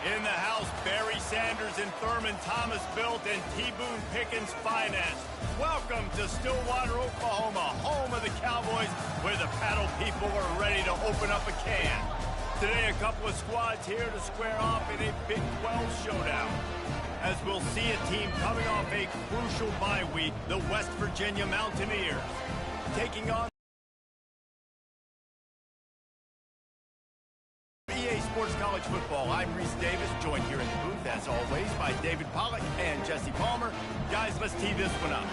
In the house, Barry Sanders and Thurman Thomas built and T. Boone Pickens financed. Welcome to Stillwater, Oklahoma, home of the Cowboys, where the paddle people are ready to open up a can. Today, a couple of squads here to square off in a Big 12 showdown. As we'll see a team coming off a crucial bye week, the West Virginia Mountaineers, taking on EA Sports College Football. I'm Reese Davis, joined here in the booth, as always, by David Pollack and Jesse Palmer. Guys, let's tee this one up.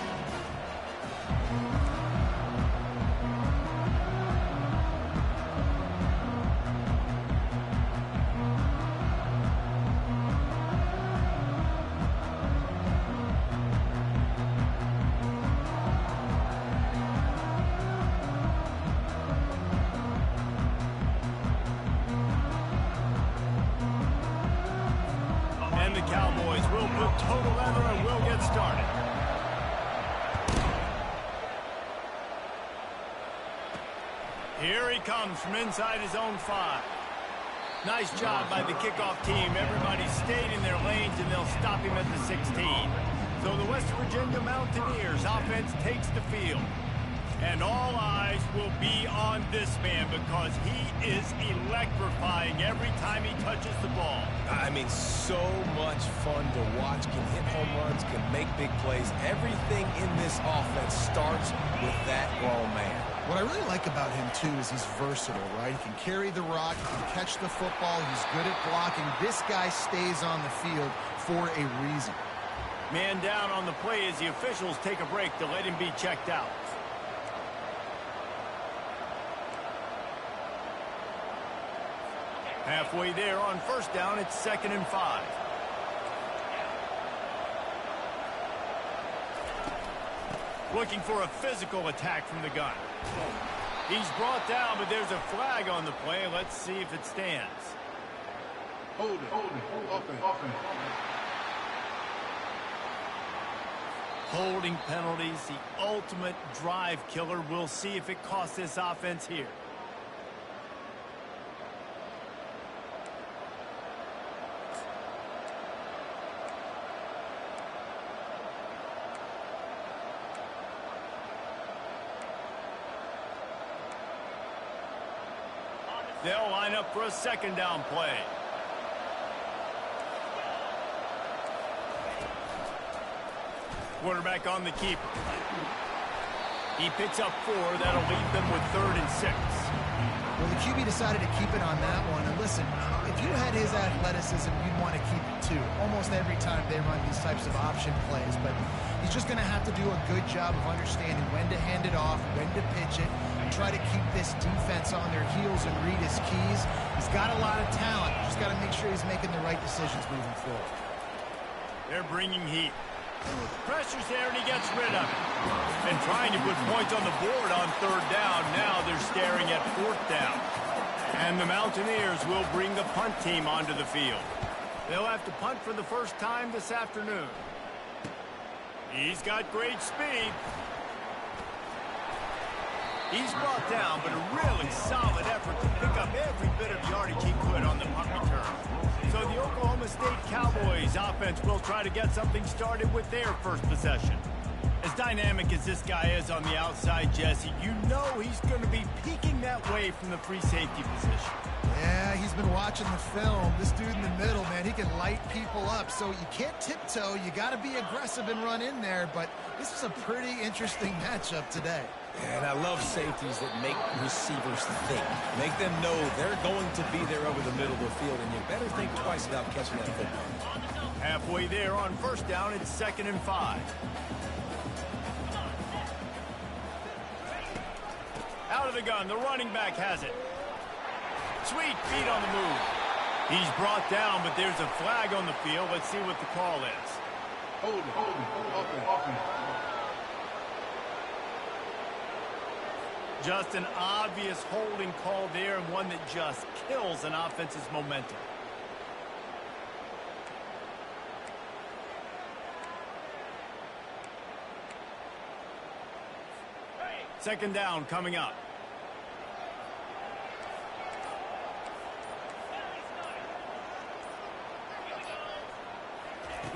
Cowboys will put total leather and we'll get started. Here he comes from inside his own 5. Nice job by the kickoff team. Everybody stayed in their lanes and they'll stop him at the 16. So the West Virginia Mountaineers offense takes the field. And all eyes will be on this man because he is electrifying every time he touches the ball. I mean, so much fun to watch. Can hit home runs, can make big plays. Everything in this offense starts with that grown man. What I really like about him, too, is he's versatile, right? He can carry the rock, he can catch the football, he's good at blocking. This guy stays on the field for a reason. Man down on the play as the officials take a break to let him be checked out. Halfway there on first down, it's 2nd and 5. Looking for a physical attack from the gun. He's brought down, but there's a flag on the play. Let's see if it stands. Hold it. Holding penalties, the ultimate drive killer. We'll see if it costs this offense here. They'll line up for a 2nd down play. Quarterback on the keeper. He picks up 4. That'll leave them with 3rd and 6. Well, the QB decided to keep it on that one. And listen, if you had his athleticism, you'd want to keep it too. Almost every time they run these types of option plays. But he's just going to have to do a good job of understanding when to hand it off, when to pitch it, and try to keep this defense on their heels and read his keys. He's got a lot of talent. Just got to make sure he's making the right decisions moving forward. They're bringing heat. Pressure's there, and he gets rid of it. And trying to put points on the board on 3rd down. Now they're staring at 4th down. And the Mountaineers will bring the punt team onto the field. They'll have to punt for the first time this afternoon. He's got great speed. He's brought down, but a really solid effort to pick up every bit of yardage he could on the punt return. So the Oklahoma State Cowboys offense will try to get something started with their first possession. As dynamic as this guy is on the outside, Jesse, you know he's going to be peeking that way from the free safety position. Yeah, he's been watching the film. This dude in the middle, man, he can light people up. So you can't tiptoe. You got to be aggressive and run in there. But this is a pretty interesting matchup today. And I love safeties that make receivers think. Make them know they're going to be there over the middle of the field, and you better think twice about catching that football. Halfway there on first down, it's 2nd and 5. Out of the gun, the running back has it. Sweet feet on the move. He's brought down, but there's a flag on the field. Let's see what the call is. Hold it. Just an obvious holding call there, and one that just kills an offense's momentum. Second down coming up.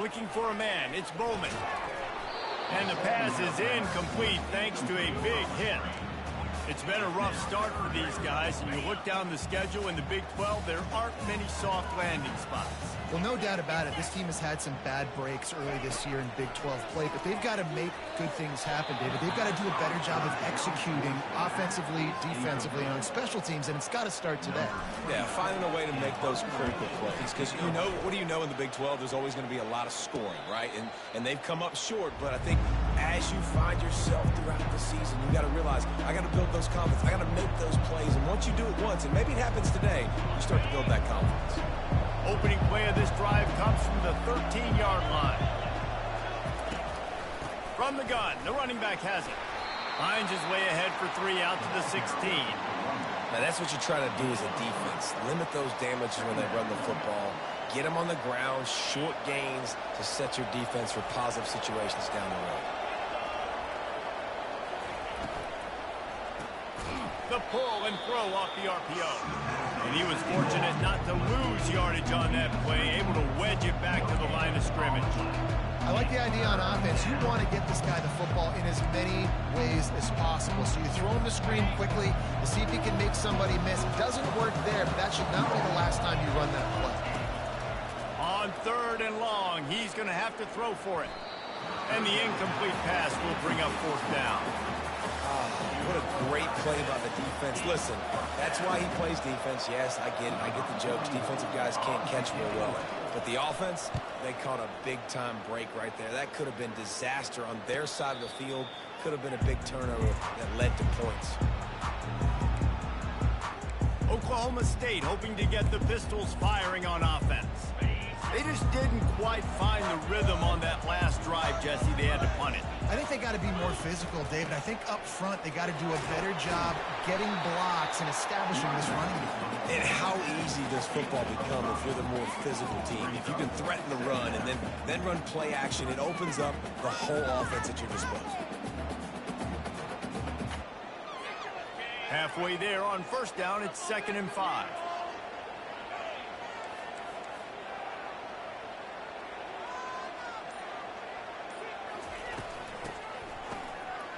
Looking for a man. It's Bowman. And the pass is incomplete thanks to a big hit. It's been a rough start for these guys, and you look down the schedule in the Big 12, there aren't many soft landing spots. Well, no doubt about it. This team has had some bad breaks early this year in Big 12 play, but they've got to make good things happen, David. They've got to do a better job of executing offensively, defensively, and on special teams, and it's got to start today. Yeah, finding a way to make those critical plays, because you know, what do you know in the Big 12? There's always going to be a lot of scoring, right? And they've come up short, but I think as you find yourself throughout the season, you got to realize, I got to build those confidence. I got to make those plays, and once you do it once, and maybe it happens today, you start to build that confidence. Opening play of this drive comes from the 13-yard line. From the gun, the running back has it. Finds his way ahead for 3 out to the 16. Now, that's what you try to do as a defense. Limit those damages when they run the football. Get them on the ground, short gains to set your defense for positive situations down the road. The pull and throw off the RPO. And he was fortunate not to lose yardage on that play, able to wedge it back to the line of scrimmage. I like the idea on offense. You want to get this guy the football in as many ways as possible. So you throw him the screen quickly to see if he can make somebody miss. It doesn't work there, but that should not be the last time you run that play. On 3rd and long, he's going to have to throw for it. And the incomplete pass will bring up 4th down. What a great play by the defense. Listen, that's why he plays defense. Yes, I get it. I get the jokes. Defensive guys can't catch real well. But the offense, they caught a big-time break right there. That could have been disaster on their side of the field. Could have been a big turnover that led to points. Oklahoma State hoping to get the Pistols firing on offense. They just didn't quite find the rhythm on that last drive, Jesse. They had to punt it. I think they got to be more physical, David. I think up front they got to do a better job getting blocks and establishing this running game. And how easy does football become if you're the more physical team? If you can threaten the run and then run play action, it opens up the whole offense at your disposal. Halfway there on 1st down, it's 2nd and 5.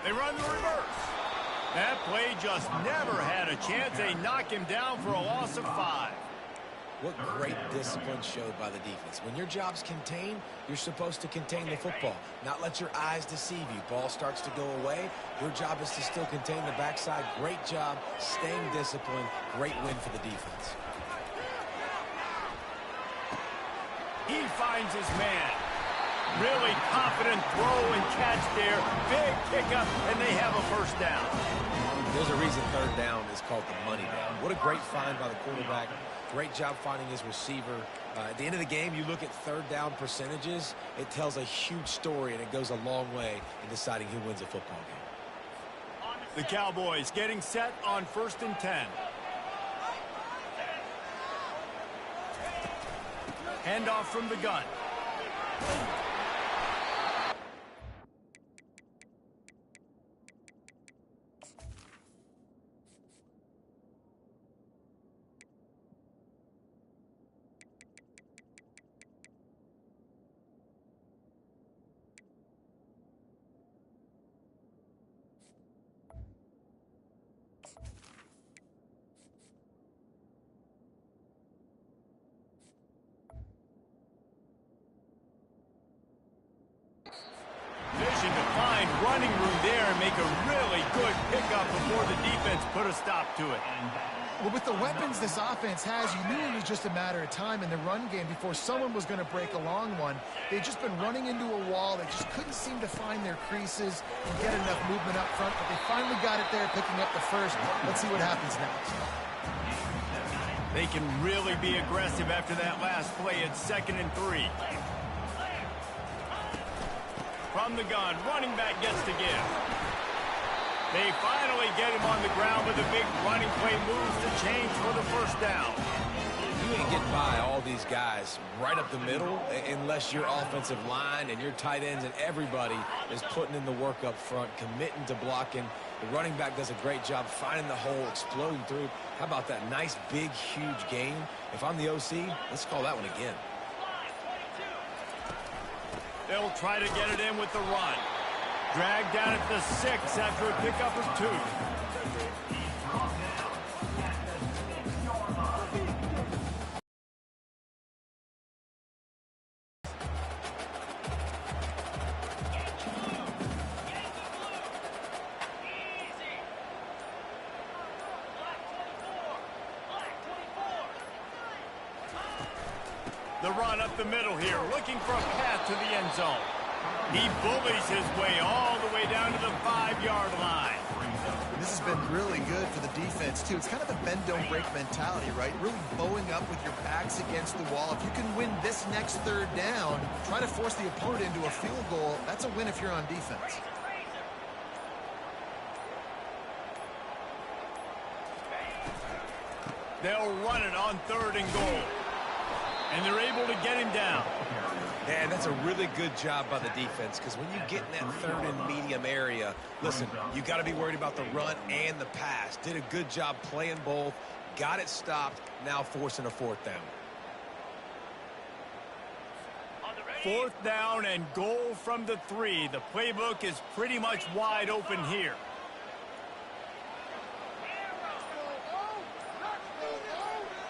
They run the reverse. That play just never had a chance. They knock him down for a loss of 5. What great discipline showed by the defense. When your job's contained, you're supposed to contain the football, not let your eyes deceive you. Ball starts to go away. Your job is to still contain the backside. Great job staying disciplined. Great win for the defense. He finds his man. Really confident throw and catch there. Big pickup, and they have a 1st down. There's a reason 3rd down is called the money down. What a great find by the quarterback. Great job finding his receiver. At the end of the game, you look at 3rd down percentages. It tells a huge story, and it goes a long way in deciding who wins a football game. The Cowboys getting set on 1st and 10. Handoff from the gun. Vision to find running room there and make a really good pickup before the defense put a stop to it. Well, with the weapons this offense has, you knew it was just a matter of time in the run game before someone was going to break a long one. They'd just been running into a wall. They just couldn't seem to find their creases and get enough movement up front, but they finally got it there, picking up the 1st. Let's see what happens next. They can really be aggressive after that last play at 2nd and 3. From the gun, running back gets to give. They finally get him on the ground with a big running play moves to change for the 1st down. You ain't getting by all these guys right up the middle unless your offensive line and your tight ends and everybody is putting in the work up front, committing to blocking. The running back does a great job finding the hole, exploding through. How about that nice, big, huge gain? If I'm the OC, let's call that one again. They'll try to get it in with the run. Dragged down at the 6 after a pickup of 2. The run up the middle here, looking for a path to the end zone. He bullies his way all the way down to the 5-yard line. This has been really good for the defense, too. It's kind of a bend-don't-break mentality, right? Really bowing up with your backs against the wall. If you can win this next third down, try to force the opponent into a field goal. That's a win if you're on defense. They'll run it on 3rd and goal. And they're able to get him down. And that's a really good job by the defense, because when you get in that 3rd and medium area, listen, you got to be worried about the run and the pass. Did a good job playing both, got it stopped, now forcing a 4th down. 4th down and goal from the 3. The playbook is pretty much wide open here.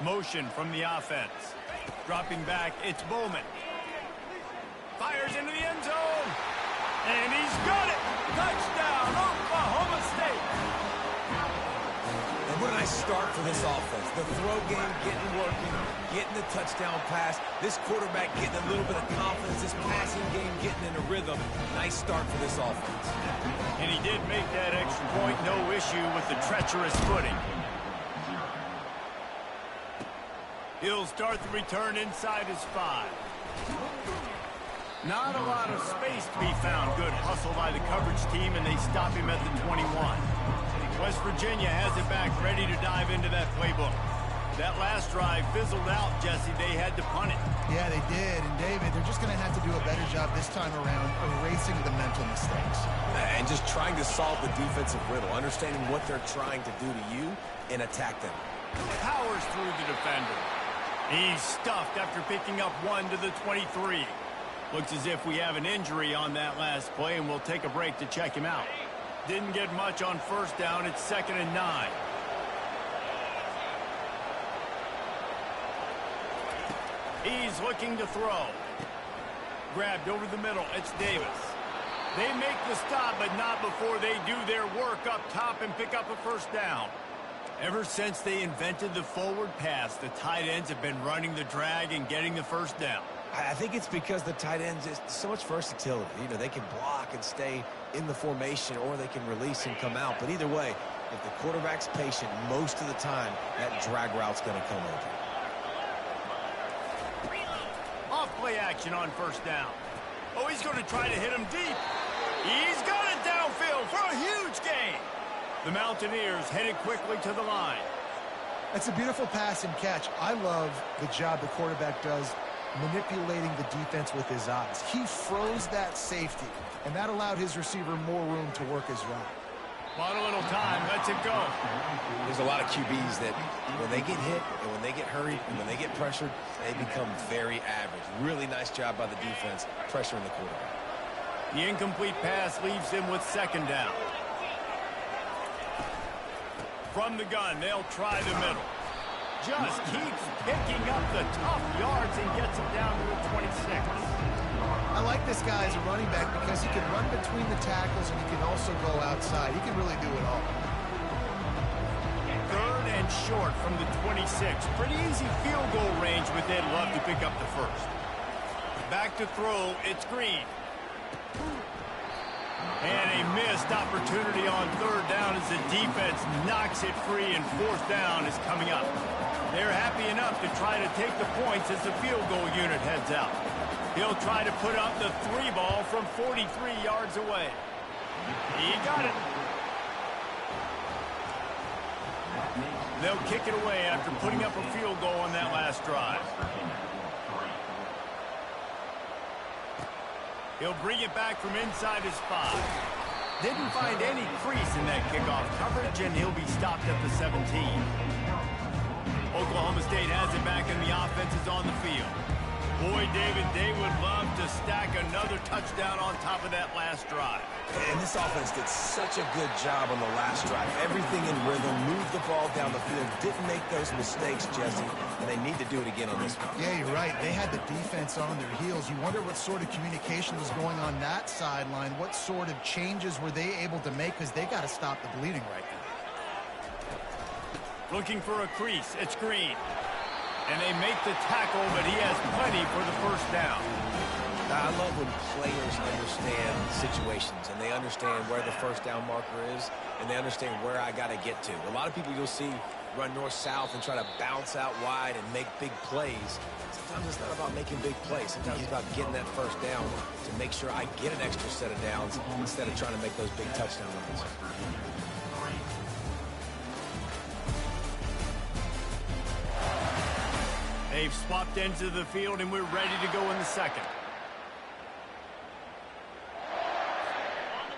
Motion from the offense. Dropping back, it's Bowman. Fires into the end zone. And he's got it. Touchdown, Oklahoma State. And what a nice start for this offense. The throw game getting working, getting the touchdown pass. This quarterback getting a little bit of confidence. This passing game getting in a rhythm. Nice start for this offense. And he did make that extra point. No issue with the treacherous footing. He'll start the return inside his 5. Not a lot of space to be found. Good hustle by the coverage team, and they stop him at the 21. West Virginia has it back, ready to dive into that playbook. That last drive fizzled out, Jesse. They had to punt it. Yeah, they did. And, David, they're just going to have to do a better job this time around erasing the mental mistakes. And just trying to solve the defensive riddle, understanding what they're trying to do to you and attack them. Powers through the defender. He's stuffed after picking up 1 to the 23. Looks as if we have an injury on that last play, and we'll take a break to check him out. Didn't get much on 1st down. It's 2nd and 9. He's looking to throw. Grabbed over the middle. It's Davis. They make the stop, but not before they do their work up top and pick up a 1st down. Ever since they invented the forward pass, the tight ends have been running the drag and getting the 1st down. I think it's because the tight ends is so much versatility. You know, they can block and stay in the formation, or they can release and come out. But either way, if the quarterback's patient, most of the time, that drag route's going to come over. Off play action on 1st down. Oh, he's going to try to hit him deep. He's got it downfield for a huge gain. The Mountaineers headed quickly to the line. That's a beautiful pass and catch. I love the job the quarterback does manipulating the defense with his eyes. He froze that safety, and that allowed his receiver more room to work his route. Bought a little time, lets it go. There's a lot of QBs that when they get hit and when they get hurried and when they get pressured, they become very average. Really nice job by the defense pressuring the quarterback. The incomplete pass leaves him with 2nd down. From the gun, they'll try the middle. Just keeps picking up the tough yards and gets him down to the 26. I like this guy as a running back because he can run between the tackles and he can also go outside. He can really do it all. 3rd and short from the 26. Pretty easy field goal range with Ed Love to pick up the 1st. Back to throw, it's Green. And a missed opportunity on 3rd down as the defense knocks it free, and 4th down is coming up. They're happy enough to try to take the points as the field goal unit heads out. He'll try to put up the 3 ball from 43 yards away. He got it. They'll kick it away after putting up a field goal on that last drive. He'll bring it back from inside his 5. Didn't find any crease in that kickoff coverage, and he'll be stopped at the 17. Oklahoma State has it back, and the offense is on the field. Boy, David, they would love to stack another touchdown on top of that last drive. And this offense did such a good job on the last drive. Everything in rhythm, moved the ball down the field, didn't make those mistakes, Jesse, and they need to do it again on this one. Yeah, you're right. They had the defense on their heels. You wonder what sort of communication was going on that sideline. What sort of changes were they able to make, because they got to stop the bleeding right now. Looking for a crease. It's Green. And they make the tackle, but he has plenty for the first down. I love when players understand situations and they understand where the first down marker is and they understand where I got to get to. A lot of people you'll see run north-south and try to bounce out wide and make big plays. Sometimes it's not about making big plays. Sometimes it's about getting that first down to make sure I get an extra set of downs instead of trying to make those big touchdown runs. They've swapped ends of the field, and we're ready to go in the second.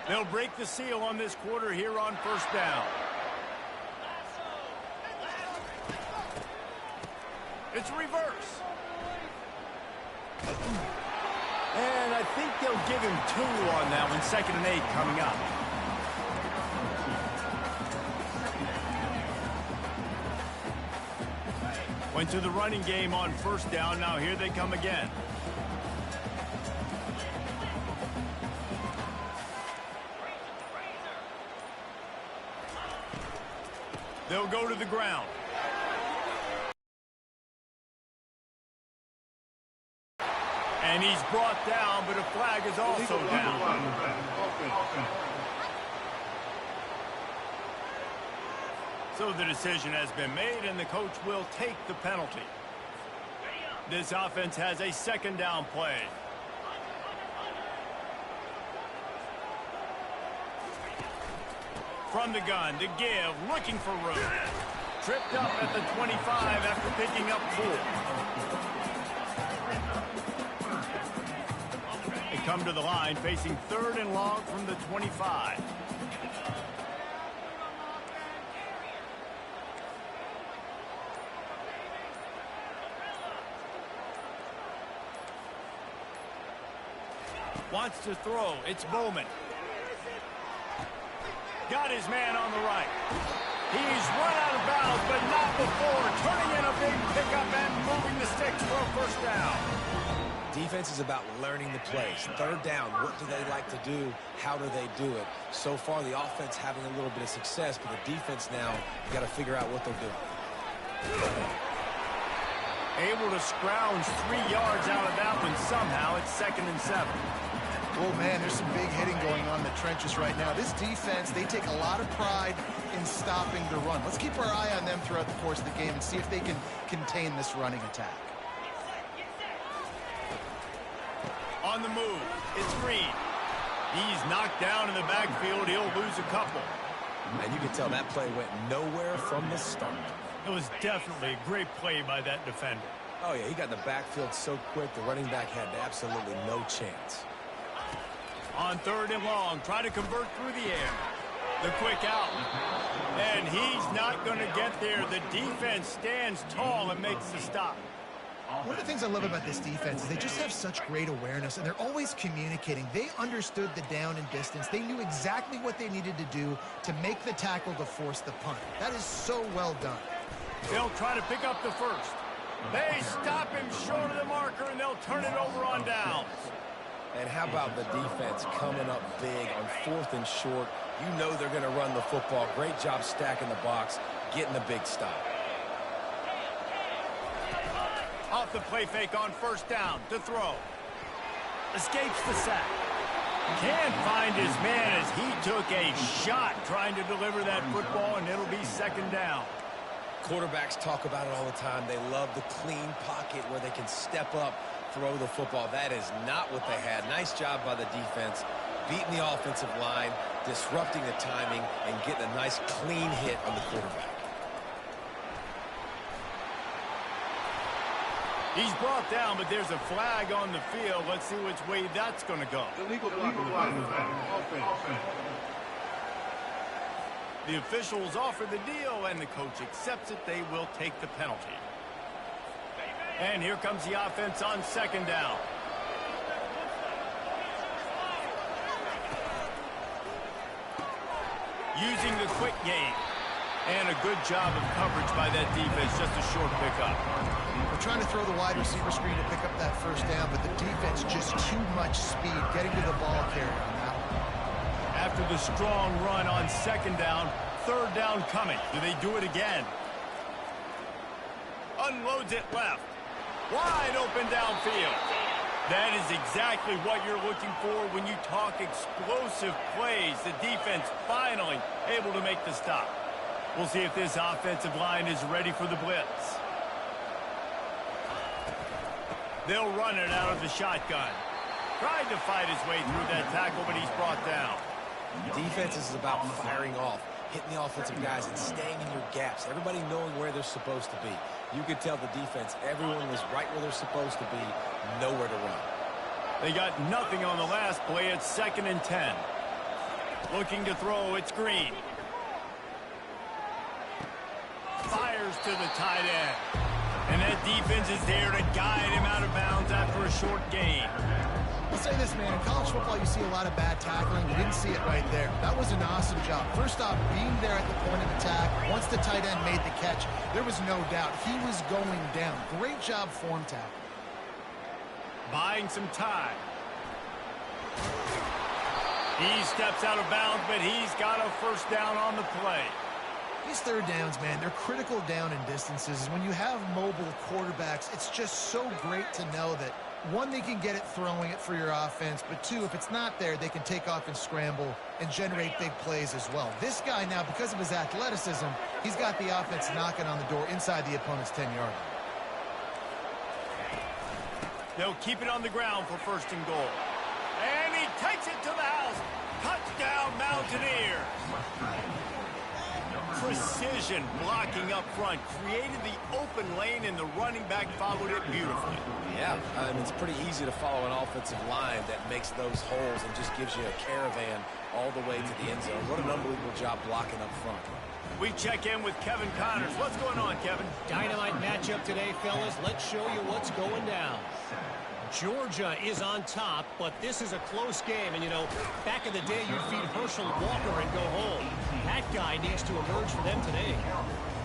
They'll break the seal on this quarter here on first down. It's reverse. And I think they'll give him 2 on that one. 2nd and 8 coming up. Went to the running game on first down. Now here they come again. They'll go to the ground. And he's brought down, but a flag is also down. So the decision has been made, and the coach will take the penalty. This offense has a 2nd down play. From the gun, to give, looking for room. Tripped up at the 25 after picking up 4. They come to the line, facing 3rd and long from the 25. Wants to throw. It's Bowman. Got his man on the right. He's run out of bounds, but not before. Turning in a big pickup and moving the sticks for a first down. Defense is about learning the plays. 3rd down, what do they like to do? How do they do it? So far, the offense having a little bit of success, but the defense now, you got to figure out what they're doing. Able to scrounge 3 yards out of that one somehow. It's 2nd and 7. Oh, man, there's some big hitting going on in the trenches right now. This defense, they take a lot of pride in stopping the run. Let's keep our eye on them throughout the course of the game and see if they can contain this running attack. On the move, it's Green. He's knocked down in the backfield. He'll lose a couple. And you can tell that play went nowhere from the start. It was definitely a great play by that defender. Oh, yeah, he got in the backfield so quick, the running back had absolutely no chance. On 3rd and long, try to convert through the air. The quick out. And he's not going to get there. The defense stands tall and makes the stop. One of the things I love about this defense is they just have such great awareness, and they're always communicating. They understood the down and distance. They knew exactly what they needed to do to make the tackle to force the punt. That is so well done. They'll try to pick up the first. They stop him short of the marker, and they'll turn it over on downs. And how about the defense coming up big on 4th and short? You know they're going to run the football. Great job stacking the box, getting the big stop. Off the play fake on first down to throw. Escapes the sack. Can't find his man as he took a shot trying to deliver that football, and it'll be 2nd down. Quarterbacks talk about it all the time. They love the clean pocket where they can step up, throw the football. That is not what they had. Nice job by the defense, beating the offensive line, disrupting the timing, and getting a nice clean hit on the quarterback. He's brought down, but there's a flag on the field. Let's see which way that's going to go. Illegal offense. The officials offer the deal, and the coach accepts it. They will take the penalty. And here comes the offense on second down. Using the quick game. And a good job of coverage by that defense. Just a short pickup. We're trying to throw the wide receiver screen to pick up that first down, but the defense just too much speed getting to the ball carrier on that one. After the strong run on second down, third down coming. Do they do it again? Unloads it left. Wide open downfield. That is exactly what you're looking for when you talk explosive plays. The defense finally able to make the stop. We'll see if this offensive line is ready for the blitz. They'll run it out of the shotgun. Tried to fight his way through that tackle, but he's brought down. Defense is about firing off, hitting the offensive guys, and staying in your gaps. Everybody knowing where they're supposed to be. You could tell the defense, everyone was right where they're supposed to be, nowhere to run. They got nothing on the last play. It's 2nd and 10. Looking to throw, it's Green. Fires to the tight end. And that defense is there to guide him out of bounds after a short gain. I'll say this, man. In college football, you see a lot of bad tackling. You didn't see it right there. That was an awesome job. First off, being there at the point of attack. Once the tight end made the catch, there was no doubt he was going down. Great job form tackle. Buying some time. He steps out of bounds, but he's got a first down on the play. These third downs, man, they're critical down in distances. When you have mobile quarterbacks, it's just so great to know that, one, they can get it throwing it for your offense, but two, if it's not there, they can take off and scramble and generate big plays as well. This guy now, because of his athleticism, he's got the offense knocking on the door inside the opponent's 10-yard line. They'll keep it on the ground for 1st and goal. And he takes it to the house. Touchdown, Mountaineers. Precision blocking up front. Created the open lane, and the running back followed it beautifully. Yeah, it's pretty easy to follow an offensive line that makes those holes and just gives you a caravan all the way to the end zone. What an unbelievable job blocking up front. We check in with Kevin Connors. What's going on, Kevin? Dynamite matchup today, fellas. Let's show you what's going down. Georgia is on top, but this is a close game. And, you know, back in the day, you'd feed Herschel Walker and go home. That guy needs to emerge for them today.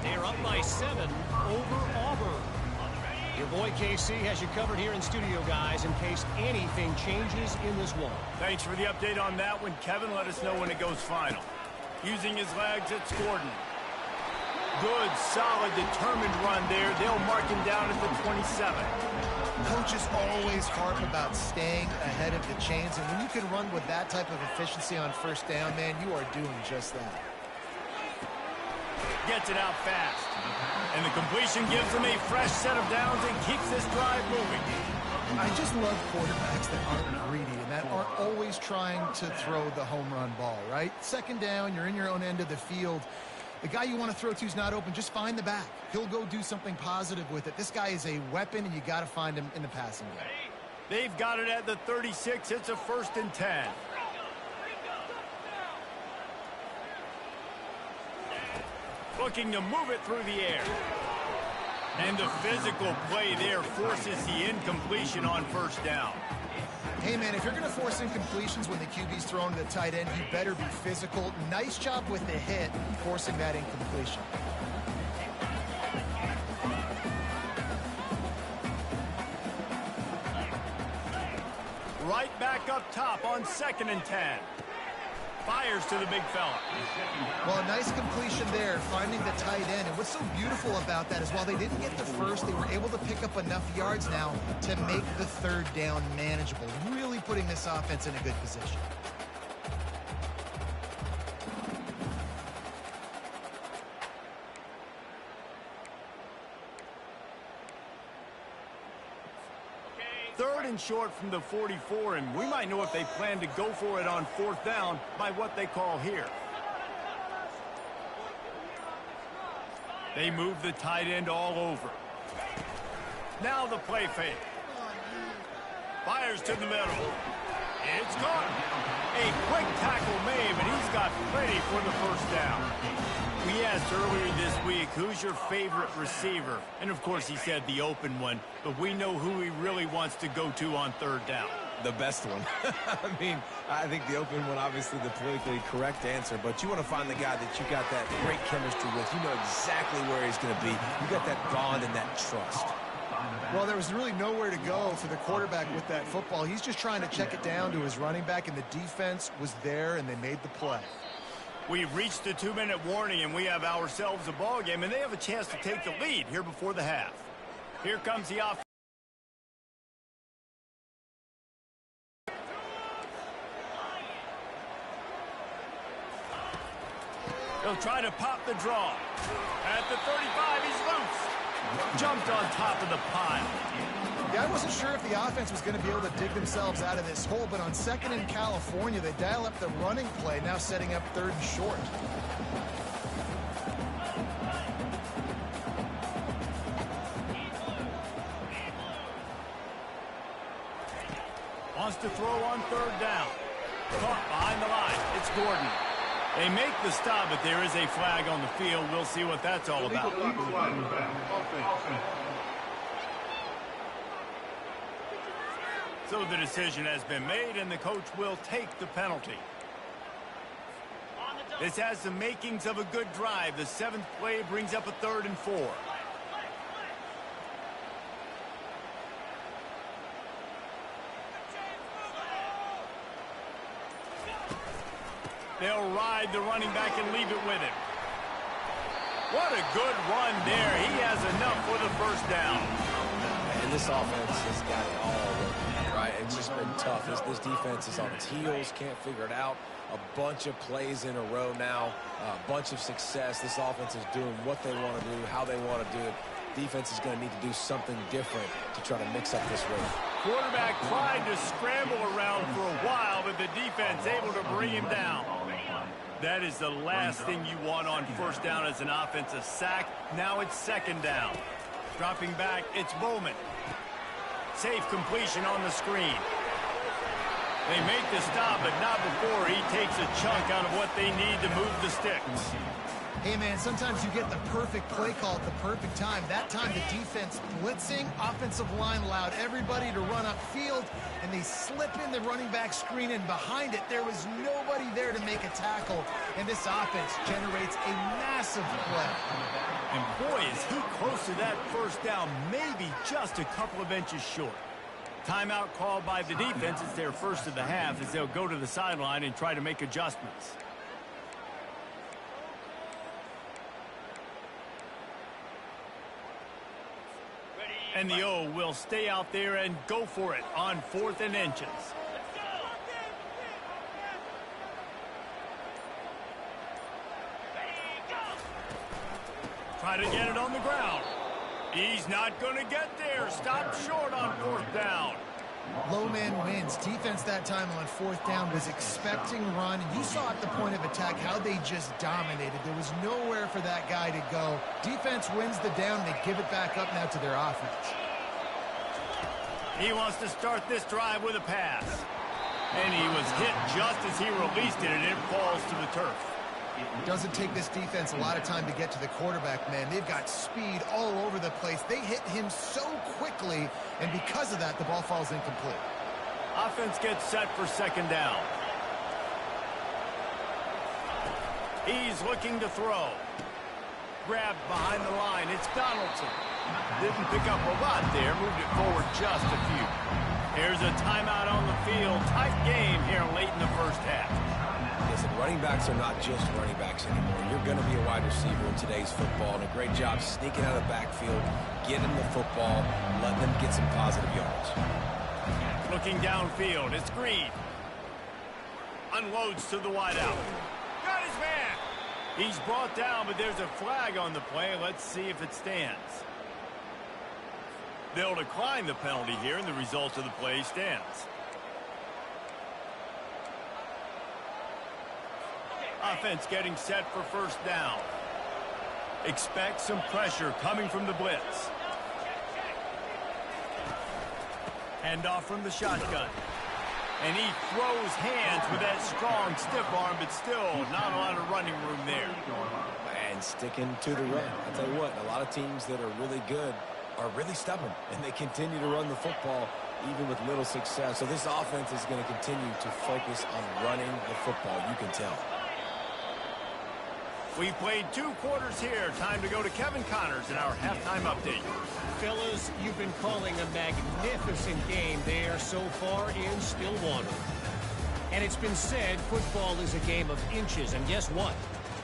They're up by 7 over Auburn. Your boy KC has you covered here in studio, guys, in case anything changes in this one. Thanks for the update on that one, Kevin. Let us know when it goes final. Using his legs, it's Gordon. Good, solid, determined run there. They'll mark him down at the 27. Coaches always harp about staying ahead of the chains, and when you can run with that type of efficiency on 1st down, man, you are doing just that. Gets it out fast. And the completion gives them a fresh set of downs and keeps this drive moving. I just love quarterbacks that aren't greedy and that aren't always trying to throw the home run ball, right? 2nd down, you're in your own end of the field. The guy you want to throw to is not open. Just find the back. He'll go do something positive with it. This guy is a weapon, and you got to find him in the passing game. They've got it at the 36. It's a 1st and 10. Looking to move it through the air. And the physical play there forces the incompletion on 1st down. Hey, man, if you're going to force incompletions when the QB's throwing to the tight end, you better be physical. Nice job with the hit, forcing that incompletion. Right back up top on 2nd and 10. Fires to the big fella. Well, a nice completion there, finding the tight end. And what's so beautiful about that is while they didn't get the first, they were able to pick up enough yards now to make the 3rd down manageable, really putting this offense in a good position. Third and short from the 44, and we might know if they plan to go for it on 4th down by what they call here. They move the tight end all over. Now the play fake. Fires to the middle. It's caught. A quick tackle made, but he's got plenty for the first down. We asked earlier this week, who's your favorite receiver? And, of course, he said the open one, but we know who he really wants to go to on third down. The best one. I mean, I think the open one, obviously the politically correct answer, but you want to find the guy that you got that great chemistry with. You know exactly where he's going to be. You got that bond and that trust. Well, there was really nowhere to go for the quarterback with that football. He's just trying to check it down to his running back, and the defense was there, and they made the play. We've reached the 2-minute warning, and we have ourselves a ball game, and they have a chance to take the lead here before the half. Here comes the offense. He'll try to pop the draw. At the 35, he's loose. Jumped on top of the pile. Yeah, I wasn't sure if the offense was going to be able to dig themselves out of this hole, but on second in California, they dial up the running play, now setting up third and short. Wants to throw on third down. Caught behind the line. It's Gordon. They make the stop, but there is a flag on the field. We'll see what that's all about. So the decision has been made, and the coach will take the penalty. This has the makings of a good drive. The seventh play brings up a 3rd and 4. They'll ride the running back and leave it with him. What a good run there. He has enough for the first down. And this offense has got it all working, right? It's just been tough. This defense is on its heels, can't figure it out. A bunch of plays in a row now, a bunch of success. This offense is doing what they want to do, how they want to do it. Defense is going to need to do something different to try to mix up this rate. Quarterback tried to scramble around for a while, but the defense able to bring him down. That is the last thing you want on first down as an offensive sack. Now it's second down. Dropping back, it's Bowman. Safe completion on the screen. They make the stop, but not before he takes a chunk out of what they need to move the sticks. Hey, man, sometimes you get the perfect play call at the perfect time. That time, the defense blitzing, offensive line allowed everybody to run upfield, and they slip in the running back screen, and behind it, there was nobody there to make a tackle, and this offense generates a massive play. And boy, is he close to that first down, maybe just a couple of inches short. Timeout called by the defense. It's their first of the half as they'll go to the sideline and try to make adjustments. And the O will stay out there and go for it on 4th and inches. Try to get it on the ground. He's not going to get there. Stop short on 4th down. Low man wins. Defense that time on 4th down was expecting run, and you saw at the point of attack how they just dominated. There was nowhere for that guy to go. Defense wins the down. They give it back up now to their offense. He wants to start this drive with a pass. And he was hit just as he released it, and it falls to the turf. It doesn't take this defense a lot of time to get to the quarterback, man. They've got speed all over the place. They hit him so quickly, and because of that, the ball falls incomplete. Offense gets set for second down. He's looking to throw. Grabbed behind the line. It's Donaldson. Didn't pick up a lot there. Moved it forward just a few. Here's a timeout on the field. Tight game here late in the first half. Listen, running backs are not just running backs anymore. You're going to be a wide receiver in today's football, and a great job sneaking out of the backfield, getting the football, letting them get some positive yards. Looking downfield, it's Green. Unloads to the wideout. Got his man. He's brought down, but there's a flag on the play. Let's see if it stands. They'll decline the penalty here, and the result of the play stands. Offense getting set for first down. Expect some pressure coming from the blitz. Hand off from the shotgun. And he throws hands with that strong, stiff arm, but still not a lot of running room there. And sticking to the run. I'll tell you what, a lot of teams that are really good are really stubborn, and they continue to run the football even with little success. So this offense is going to continue to focus on running the football. You can tell. We played 2 quarters here. Time to go to Kevin Connors in our halftime update. Fellas, you've been calling a magnificent game there so far in Stillwater. And it's been said football is a game of inches. And guess what?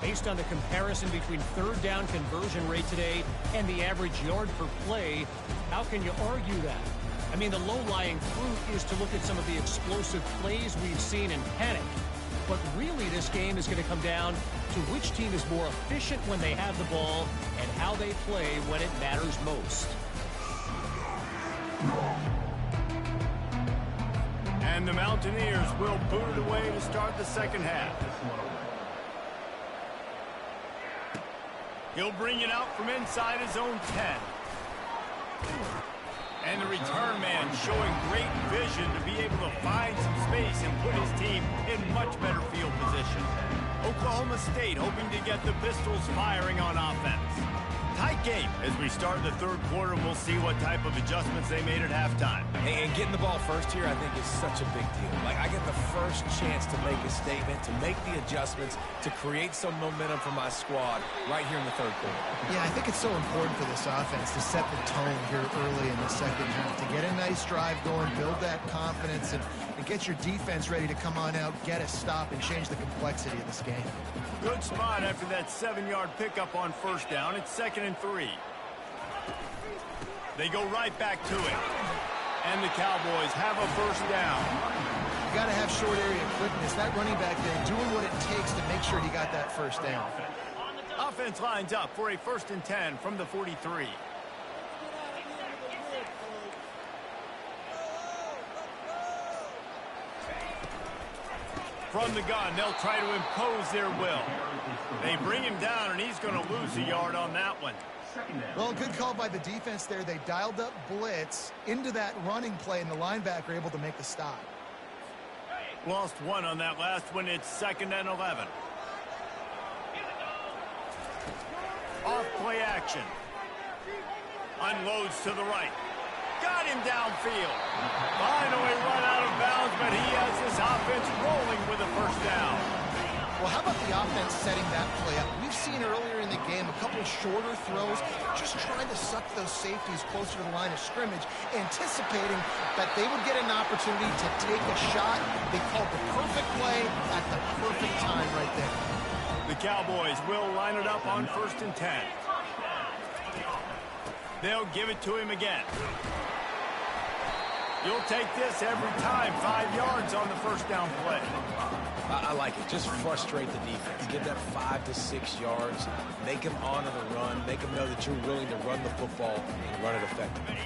Based on the comparison between third down conversion rate today and the average yard per play, how can you argue that? I mean, the low-lying fruit is to look at some of the explosive plays we've seen in panic. But really, this game is going to come down to which team is more efficient when they have the ball and how they play when it matters most. And the Mountaineers will boot it away to start the second half. He'll bring it out from inside his own 10. And the return man showing great vision to be able to find some space and put his team in much better field position. Oklahoma State hoping to get the Pistols firing on offense. Tight game as we start the third quarter. We'll see what type of adjustments they made at halftime. And getting the ball first here, I think, is such a big deal. Like, I get the first chance to make a statement, to make the adjustments, to create some momentum for my squad right here in the third quarter. Yeah, I think it's so important for this offense to set the tone here early in the second half, to get a nice drive going, build that confidence, and get your defense ready to come on out, get a stop, and change the complexity of this game. Good spot after that 7-yard pickup on first down. It's 2nd and 3. They go right back to it. And the Cowboys have a first down. You got to have short area quickness. That running back there doing what it takes to make sure he got that first down. Offense lines up for a 1st and 10 from the 43. From the gun, they'll try to impose their will. They bring him down, and he's going to lose a yard on that one. Well, good call by the defense there. They dialed up blitz into that running play, and the linebacker able to make the stop. Lost 1 on that last one. It's 2nd and 11. Off play action. Unloads to the right. Got him downfield. Finally run out of bounds, but he has this offense rolling with a first down. Well, how about the offense setting that play up? We've seen earlier in the game a couple shorter throws, just trying to suck those safeties closer to the line of scrimmage, anticipating that they would get an opportunity to take a shot. They called the perfect play at the perfect time right there. The Cowboys will line it up on 1st and 10. They'll give it to him again. You'll take this every time. 5 yards on the first down play. I like it. Just frustrate the defense. Get that 5 to 6 yards. Make them honor the run. Make them know that you're willing to run the football and run it effectively.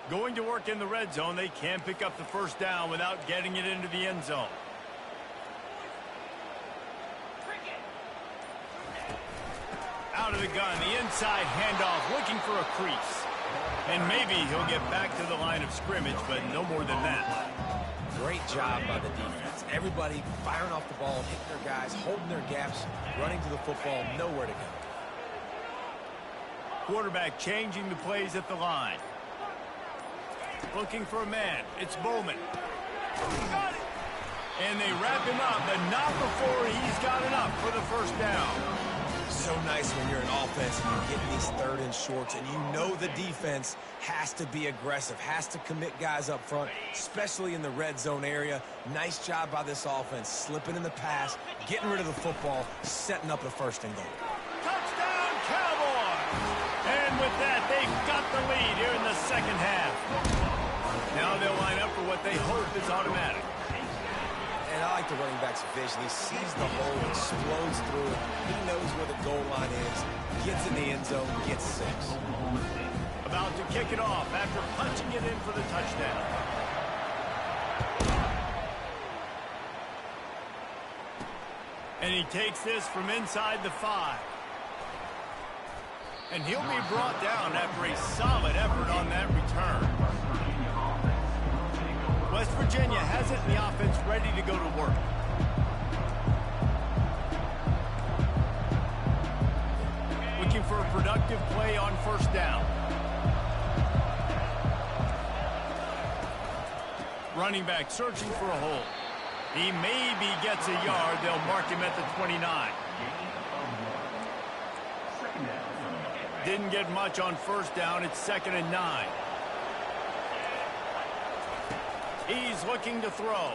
Going to work in the red zone. They can pick up the first down without getting it into the end zone. Out of the gun, the inside handoff, looking for a crease. And maybe he'll get back to the line of scrimmage, but no more than that. Great job by the defense. Everybody firing off the ball, hitting their guys, holding their gaps, running to the football, nowhere to go. Quarterback changing the plays at the line. Looking for a man. It's Bowman. Got it. And they wrap him up, but not before he's got enough for the first down. So nice when you're an offense and you're getting these 3rd and shorts, and you know the defense has to be aggressive, has to commit guys up front, especially in the red zone area. Nice job by this offense, slipping in the pass, getting rid of the football, setting up the 1st and goal. Touchdown, Cowboys! And with that, they've got the lead here in the second half. Now they'll line up for what they hope is automatic. And I like the running back's vision. He sees the hole, explodes through it. He knows where the goal line is, gets in the end zone, gets 6. About to kick it off after punching it in for the touchdown. And he takes this from inside the 5. And he'll be brought down after a solid effort on that return. West Virginia has it, and the offense ready to go to work. Looking for a productive play on first down. Running back searching for a hole. He maybe gets a yard. They'll mark him at the 29. Didn't get much on first down. It's 2nd and 9. He's looking to throw.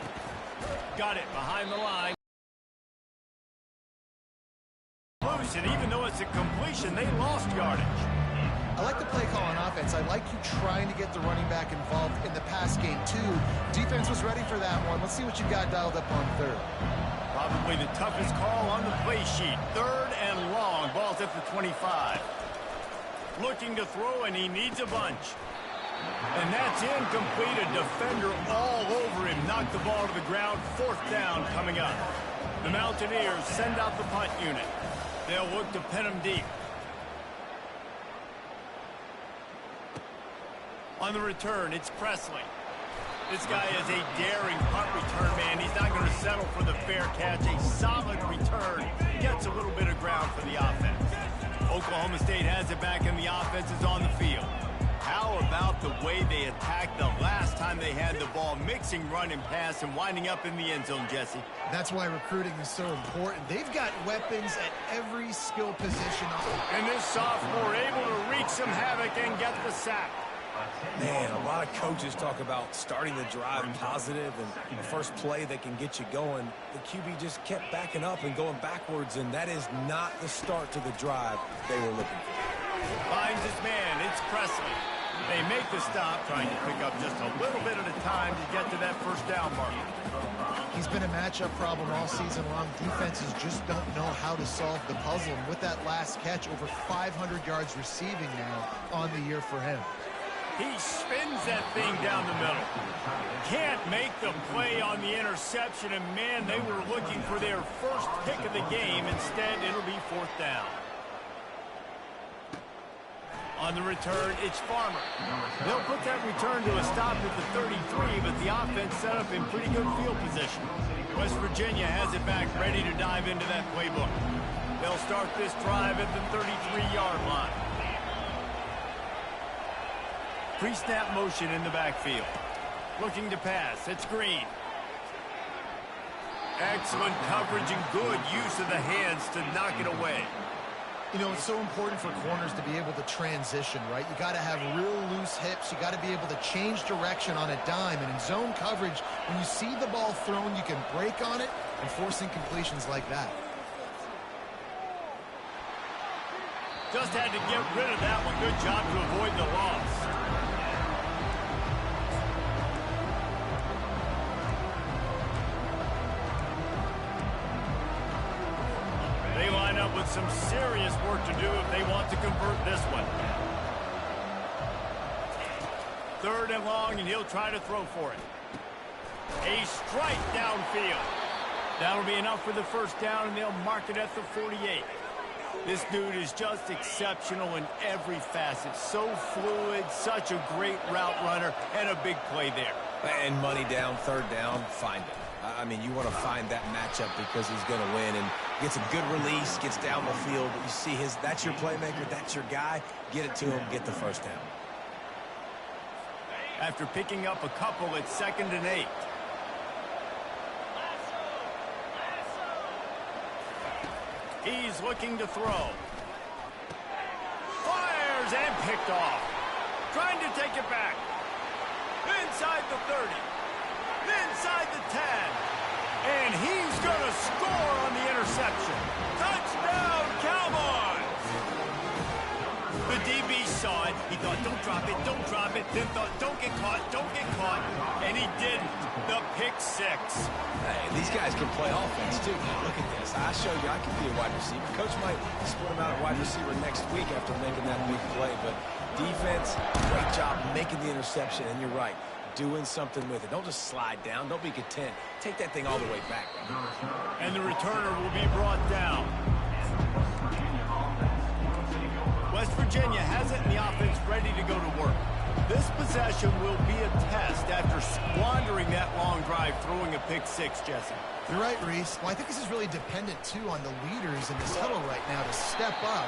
Got it behind the line. Loose, and even though it's a completion, they lost yardage. I like the play call on offense. I like you trying to get the running back involved in the pass game, too. Defense was ready for that one. Let's see what you got dialed up on third. Probably the toughest call on the play sheet. 3rd and long. Ball's at the 25. Looking to throw, and he needs a bunch. And that's incomplete. A defender all over him. Knocked the ball to the ground. 4th down coming up. The Mountaineers send out the punt unit. They'll look to pin him deep. On the return, it's Presley. This guy is a daring punt return man. He's not going to settle for the fair catch. A solid return. Gets a little bit of ground for the offense. Oklahoma State has it back, and the offense is on the field. How about the way they attacked the last time they had the ball, mixing run and pass and winding up in the end zone, Jesse? That's why recruiting is so important. They've got weapons at every skill position. And this sophomore able to wreak some havoc and get the sack. Man, a lot of coaches talk about starting the drive positive and the first play that can get you going. The QB just kept backing up and going backwards, and that is not the start to the drive they were looking for. Finds his man. It's Presley. They make the stop, trying to pick up just a little bit at a time to get to that first down mark. He's been a matchup problem all season long. Defenses just don't know how to solve the puzzle. And with that last catch, over 500 yards receiving now on the year for him. He spins that thing down the middle. Can't make the play on the interception, and man, they were looking for their first pick of the game. Instead, it'll be 4th down. On the return, it's Farmer. They'll put that return to a stop at the 33, but the offense set up in pretty good field position. West Virginia has it back, ready to dive into that playbook. They'll start this drive at the 33-yard line. Pre-snap motion in the backfield. Looking to pass. It's Green. Excellent coverage and good use of the hands to knock it away. You know, it's so important for corners to be able to transition, right? You got to have real loose hips. You got to be able to change direction on a dime. And in zone coverage, when you see the ball thrown, you can break on it and force incompletions like that. Just had to get rid of that one. Good job to avoid the loss. They line up with some serious work to do if they want to convert this one. 3rd and long, and he'll try to throw for it. A strike downfield. That'll be enough for the first down, and they'll mark it at the 48. This dude is just exceptional in every facet. So fluid, such a great route runner, and a big play there. And money down, 3rd down, find it. I mean, you want to find that matchup because he's going to win, and gets a good release, gets down the field. You see that's your playmaker, that's your guy. Get it to him, get the first down. After picking up a couple, it's 2nd and 8. He's looking to throw. Fires and picked off. Trying to take it back. Inside the 30. Inside the 10. And he's going to score on the interception. Touchdown, Cowboys! The DB saw it. He thought, don't drop it, don't drop it. Then thought, don't get caught, don't get caught. And he didn't. The pick 6. Hey, these guys can play offense, too. Look at this. I showed you I can be a wide receiver. Coach might split him out at wide receiver next week after making that big play. But defense, great job making the interception. And you're right, doing something with it. Don't just slide down. Don't be content. Take that thing all the way back. And the returner will be brought down. West Virginia has it, and the offense ready to go to work. This possession will be a test after squandering that long drive, throwing a pick six, Jesse. You're right, Reese. Well, I think this is really dependent, too, on the leaders in this huddle right now to step up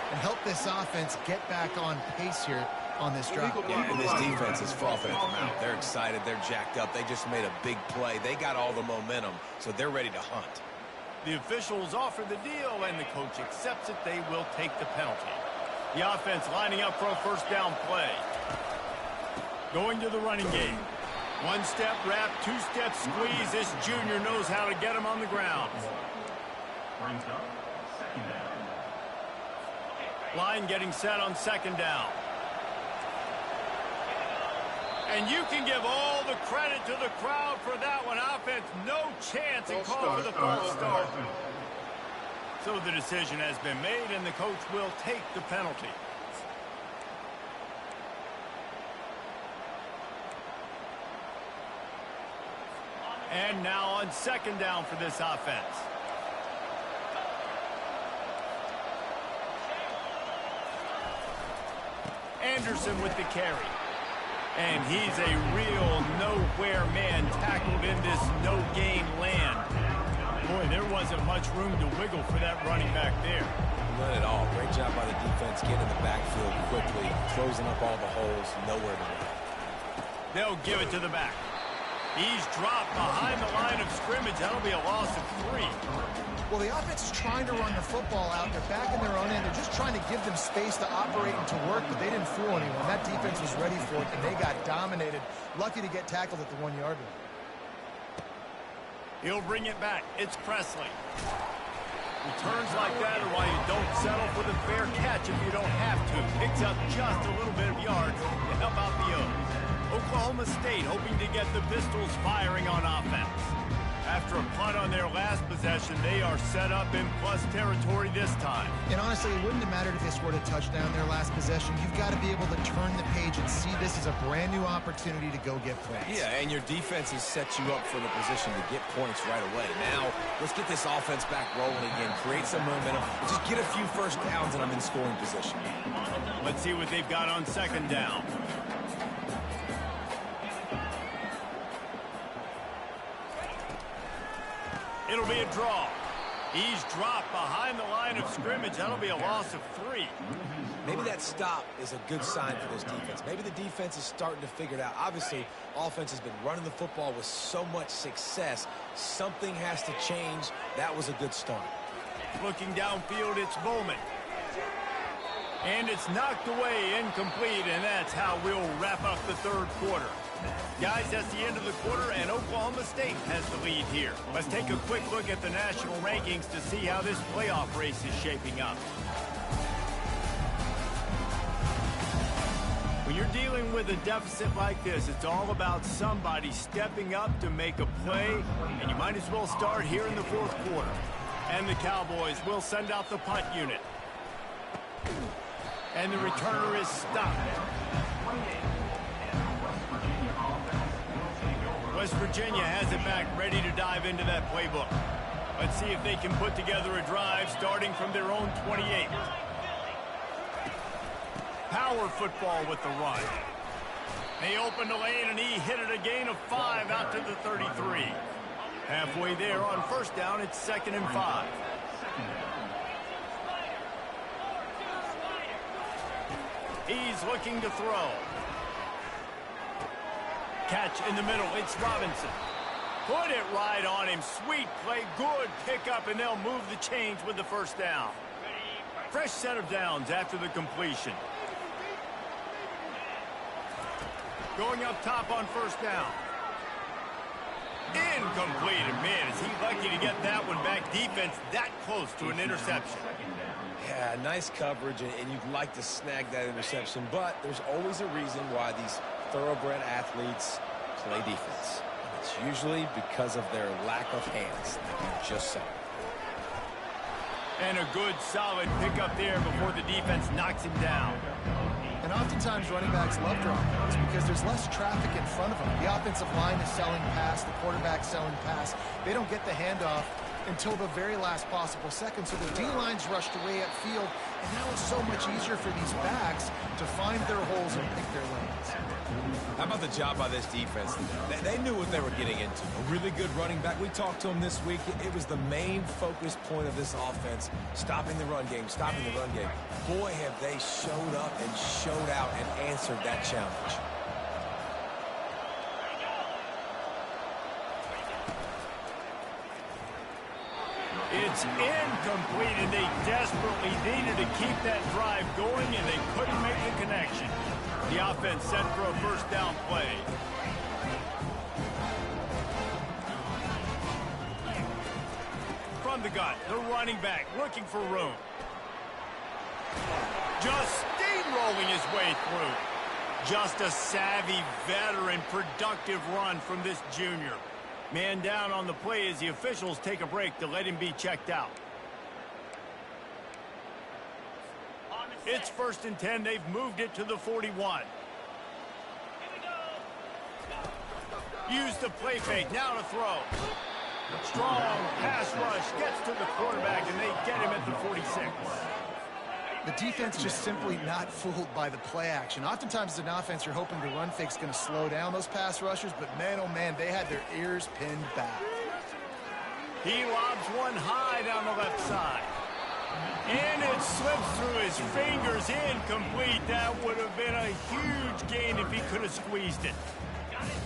and help this offense get back on pace here on this drive. Yeah, and this defense is frothing at the mouth. They're excited. They're jacked up. They just made a big play. They got all the momentum, so they're ready to hunt. The officials offer the deal, and the coach accepts it. They will take the penalty. The offense lining up for a first down play. Going to the running game. One step wrap, two step squeeze. This junior knows how to get him on the ground. Line getting set on second down. And you can give all the credit to the crowd for that one. Offense, no chance, and call for the false start. So the decision has been made, and the coach will take the penalty. And now on second down for this offense. Anderson with the carry. And he's a real nowhere man tackled in this no-gain land. Boy, there wasn't much room to wiggle for that running back there. None at all. Great job by the defense getting in the backfield quickly, closing up all the holes, nowhere to run. They'll give it to the back. He's dropped behind the line of scrimmage. That'll be a loss of 3. Well, the offense is trying to run the football out. They're back in their own end. They're just trying to give them space to operate and to work, but they didn't fool anyone. That defense was ready for it, and they got dominated. Lucky to get tackled at the 1-yard line. He'll bring it back. It's Presley. Returns like that are why you don't settle for the fair catch if you don't have to. Picks up just a little bit of yards to help out the O's. Oklahoma State hoping to get the Pistols firing on offense. After a punt on their last possession, they are set up in plus territory this time. And honestly, it wouldn't have mattered if they scored a touchdown their last possession. You've got to be able to turn the page and see this as a brand new opportunity to go get points. Yeah, and your defense has set you up for the position to get points right away. Now, let's get this offense back rolling again, create some momentum, and just get a few first downs, and I'm in scoring position. Let's see what they've got on second down. It'll be a draw. He's dropped behind the line of scrimmage. That'll be a loss of 3. Maybe that stop is a good sign for this defense. Maybe the defense is starting to figure it out. Obviously, offense has been running the football with so much success. Something has to change. That was a good start. Looking downfield, it's Bowman. And it's knocked away, incomplete, and that's how we'll wrap up the third quarter. Guys, that's the end of the quarter, and Oklahoma State has the lead here. Let's take a quick look at the national rankings to see how this playoff race is shaping up. When you're dealing with a deficit like this, it's all about somebody stepping up to make a play, and you might as well start here in the fourth quarter. And the Cowboys will send out the punt unit. And the returner is stopped. West Virginia has it back, ready to dive into that playbook. Let's see if they can put together a drive starting from their own 28. Power football with the run. They opened the lane, and he hit it a gain of 5 out to the 33. Halfway there on first down, it's 2nd and 5. He's looking to throw. Catch in the middle. It's Robinson. Put it right on him. Sweet play. Good pickup, and they'll move the chains with the first down. Fresh set of downs after the completion. Going up top on first down. Incomplete. And man, is he lucky to get that one back. Defense that close to an interception. Yeah, nice coverage, and you'd like to snag that interception, but there's always a reason why these thoroughbred athletes play defense. And it's usually because of their lack of hands, like you just saw. And a good, solid pickup there before the defense knocks him down. And oftentimes running backs love drawing those because there's less traffic in front of them. The offensive line is selling pass, the quarterback's selling pass. They don't get the handoff. until the very last possible second. So the D-line's rushed away upfield, and now it's so much easier for these backs to find their holes and pick their lanes. How about the job by this defense? They knew what they were getting into. A really good running back. We talked to him this week. It was the main focus point of this offense, stopping the run game, stopping the run game. Boy, have they showed up and showed out and answered that challenge. It's incomplete, and they desperately needed to keep that drive going, and they couldn't make the connection. The offense set for a first down play. From the gun, the running back looking for room. Just steamrolling his way through. Just a savvy, veteran, productive run from this junior. Man down on the play as the officials take a break to let him be checked out. It's 1st and 10. They've moved it to the 41. Use the play fake. Now to throw. Strong pass rush. Gets to the quarterback, and they get him at the 46. The defense just simply not fooled by the play action. Oftentimes as an offense, you're hoping the run fake's going to slow down those pass rushers, but man, oh man, they had their ears pinned back. He lobs one high down the left side. And it slips through his fingers, incomplete. That would have been a huge gain if he could have squeezed it.